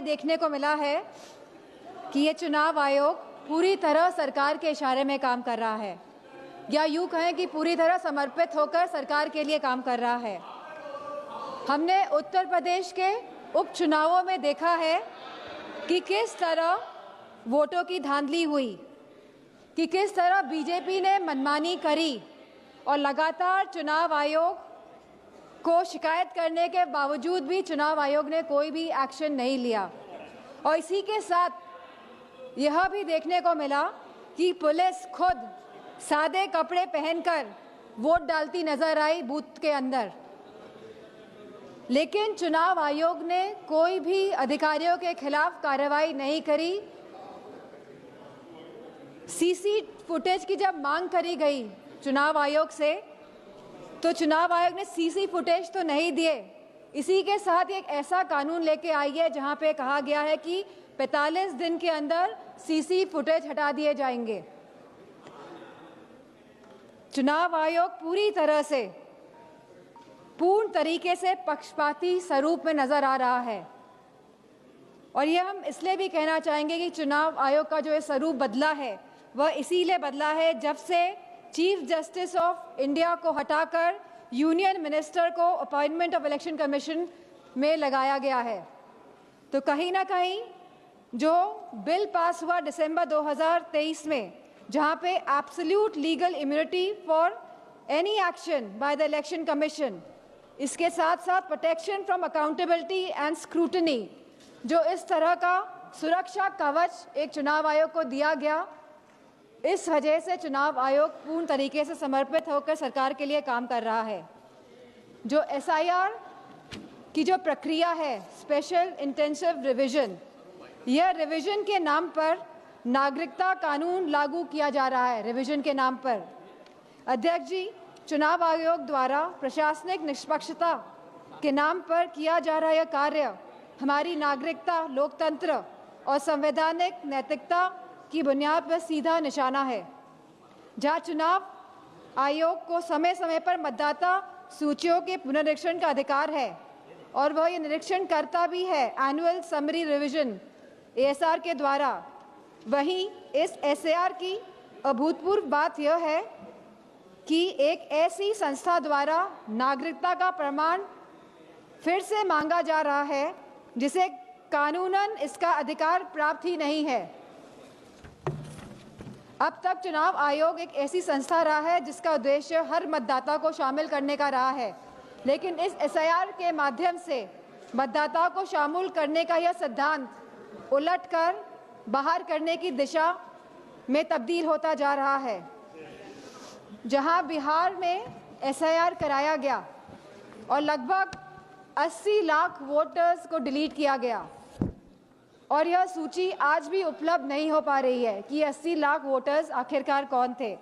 देखने को मिला है कि ये चुनाव आयोग पूरी तरह सरकार के इशारे में काम कर रहा है, या यूँ कहें कि पूरी तरह समर्पित होकर सरकार के लिए काम कर रहा है। हमने उत्तर प्रदेश के उपचुनावों में देखा है कि किस तरह वोटों की धांधली हुई, कि किस तरह बीजेपी ने मनमानी करी और लगातार चुनाव आयोग को शिकायत करने के बावजूद भी चुनाव आयोग ने कोई भी एक्शन नहीं लिया। और इसी के साथ यह भी देखने को मिला कि पुलिस खुद सादे कपड़े पहनकर वोट डालती नजर आई बूथ के अंदर, लेकिन चुनाव आयोग ने कोई भी अधिकारियों के खिलाफ कार्रवाई नहीं करी। सीसी फुटेज की जब मांग करी गई चुनाव आयोग से, तो चुनाव आयोग ने सीसी फुटेज तो नहीं दिए। इसी के साथ एक ऐसा कानून लेके आई है जहां पे कहा गया है कि 45 दिन के अंदर सीसी फुटेज हटा दिए जाएंगे। चुनाव आयोग पूरी तरह से पूर्ण तरीके से पक्षपाती स्वरूप में नजर आ रहा है। और यह हम इसलिए भी कहना चाहेंगे कि चुनाव आयोग का जो ये स्वरूप बदला है वह इसीलिए बदला है जब से चीफ जस्टिस ऑफ इंडिया को हटाकर यूनियन मिनिस्टर को अपॉइंटमेंट ऑफ इलेक्शन कमीशन में लगाया गया है। तो कहीं ना कहीं जो बिल पास हुआ दिसंबर 2023 में, जहां पे absolute legal immunity for any action by the election commission, इसके साथ साथ protection from accountability and scrutiny, जो इस तरह का सुरक्षा कवच एक चुनाव आयोग को दिया गया, इस वजह से चुनाव आयोग पूर्ण तरीके से समर्पित होकर सरकार के लिए काम कर रहा है। जो एसआईआर की जो प्रक्रिया है, स्पेशल इंटेंसिव रिवीजन, यह रिवीजन के नाम पर नागरिकता कानून लागू किया जा रहा है। रिवीजन के नाम पर अध्यक्ष जी, चुनाव आयोग द्वारा प्रशासनिक निष्पक्षता के नाम पर किया जा रहा यह कार्य हमारी नागरिकता, लोकतंत्र और संवैधानिक नैतिकता की बुनियाद पर सीधा निशाना है। जहां चुनाव आयोग को समय समय पर मतदाता सूचियों के पुनरीक्षण का अधिकार है और वह ये निरीक्षण करता भी है एनुअल समरी रिवीजन एएसआर के द्वारा, वहीं इस एसआर की अभूतपूर्व बात यह है कि एक ऐसी संस्था द्वारा नागरिकता का प्रमाण फिर से मांगा जा रहा है जिसे कानूनन इसका अधिकार प्राप्त ही नहीं है। अब तक चुनाव आयोग एक ऐसी संस्था रहा है जिसका उद्देश्य हर मतदाता को शामिल करने का रहा है, लेकिन इस एसआईआर के माध्यम से मतदाता को शामिल करने का यह सिद्धांत उलटकर बाहर करने की दिशा में तब्दील होता जा रहा है। जहां बिहार में एसआईआर कराया गया और लगभग 80 लाख वोटर्स को डिलीट किया गया, और यह सूची आज भी उपलब्ध नहीं हो पा रही है कि 80 लाख वोटर्स आखिरकार कौन थे।